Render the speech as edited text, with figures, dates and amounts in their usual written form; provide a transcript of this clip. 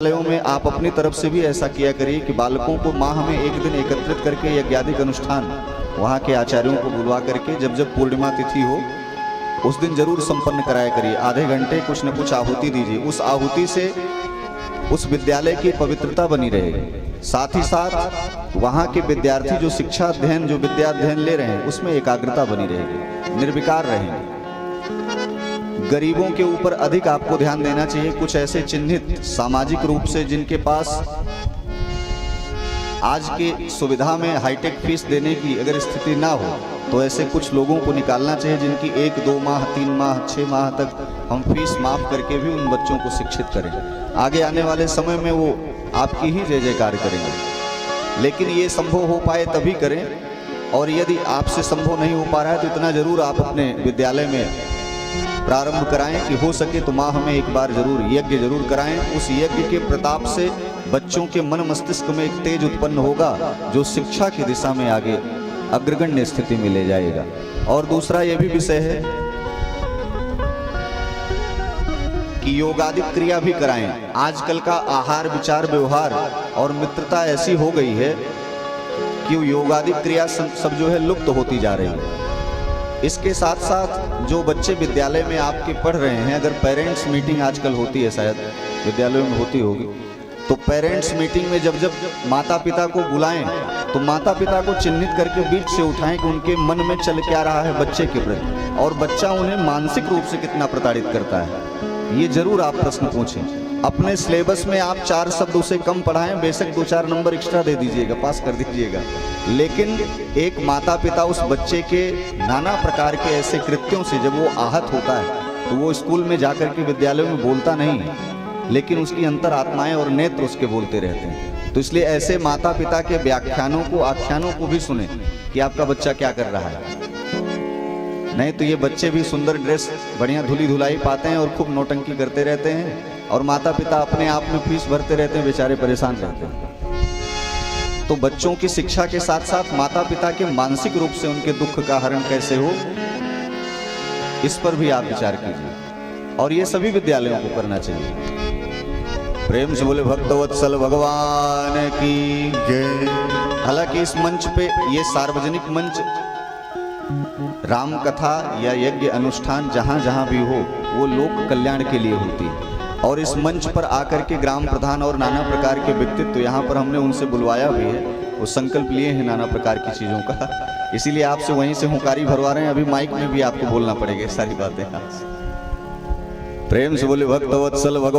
विद्यालयों में आप अपनी तरफ से भी ऐसा किया करिए कि बालकों को माह में एक दिन एकत्रित करके यज्ञादिक अनुष्ठान वहाँ के आचार्यों को बुलवा करके जब जब पूर्णिमा तिथि हो उस दिन जरूर संपन्न कराया करिए। आधे घंटे कुछ न कुछ आहुति दीजिए। उस आहुति से उस विद्यालय की पवित्रता बनी रहेगी। साथ ही साथ वहाँ के विद्यार्थी जो शिक्षा अध्ययन जो विद्या अध्ययन ले रहे हैं उसमें एकाग्रता बनी रहेगी, निर्विकार रहेंगे। गरीबों के ऊपर अधिक आपको ध्यान देना चाहिए। कुछ ऐसे चिन्हित सामाजिक रूप से जिनके पास आज के सुविधा में हाईटेक फीस देने की अगर स्थिति ना हो तो ऐसे कुछ लोगों को निकालना चाहिए जिनकी 1, 2 माह, 3 माह, 6 माह तक हम फीस माफ करके भी उन बच्चों को शिक्षित करें। आगे आने वाले समय में वो आपकी ही जय जयकार करेंगे। लेकिन ये संभव हो पाए तभी करें, और यदि आपसे संभव नहीं हो पा रहा है तो इतना जरूर आप अपने विद्यालय में प्रारंभ कराएं कि हो सके तो माह में एक बार जरूर यज्ञ जरूर कराएं। उस यज्ञ के प्रताप से बच्चों के मन मस्तिष्क में एक तेज उत्पन्न होगा जो शिक्षा की दिशा में आगे अग्रगण्य स्थिति में ले जाएगा। और दूसरा यह भी विषय है कि योगादिक क्रिया भी कराएं। आजकल का आहार विचार व्यवहार और मित्रता ऐसी हो गई है कि योगादिक क्रिया सब जो है लुप्त होती जा रही है। इसके साथ साथ जो बच्चे विद्यालय में आपके पढ़ रहे हैं, अगर पेरेंट्स मीटिंग आजकल होती है, शायद विद्यालयों में होती होगी, तो पेरेंट्स मीटिंग में जब जब माता पिता को बुलाएं तो माता पिता को चिन्हित करके बीच से उठाएं कि उनके मन में चल क्या रहा है बच्चे के प्रति, और बच्चा उन्हें मानसिक रूप से कितना प्रताड़ित करता है। ये जरूर आप प्रश्न पूछें। अपने सिलेबस में आप 4 शब्द उसे कम पढ़ाएं, बेशक 2-4 नंबर एक्स्ट्रा दे दीजिएगा, पास कर दीजिएगा, लेकिन एक माता पिता उस बच्चे के नाना प्रकार के ऐसे कृत्यों से जब वो आहत होता है तो वो स्कूल में जाकर के विद्यालयों में बोलता नहीं है, लेकिन उसकी अंतर आत्माएं और नेत्र उसके बोलते रहते हैं। तो इसलिए ऐसे माता पिता के व्याख्यानों को, आख्यानों को भी सुने कि आपका बच्चा क्या कर रहा है। नहीं तो ये बच्चे भी सुंदर ड्रेस बढ़िया धुली धुलाई पाते हैं और खूब नौटंकी करते रहते हैं, और माता पिता अपने आप में फीस भरते रहते हैं, बेचारे परेशान रहते हैं। तो बच्चों की शिक्षा के साथ साथ माता पिता के मानसिक रूप से उनके दुख का हरण कैसे हो, इस पर भी आप विचार कीजिए, और ये सभी विद्यालयों को करना चाहिए। प्रेम से बोले भक्तवत्सल भगवान की जय। हालांकि इस मंच पे, ये सार्वजनिक मंच, राम कथा या यज्ञ अनुष्ठान जहाँ जहाँ भी हो वो लोक कल्याण के लिए होती है, और इस मंच पर आकर के ग्राम प्रधान और नाना प्रकार के व्यक्तित्व तो यहाँ पर हमने उनसे बुलवाया भी है, वो संकल्प लिए हैं नाना प्रकार की चीज़ों का, इसीलिए आपसे वहीं से हुंकारी भरवा रहे हैं। अभी माइक में भी आपको बोलना पड़ेगा सारी बातें। प्रेम से बोले भक्तवत्सल भगवान।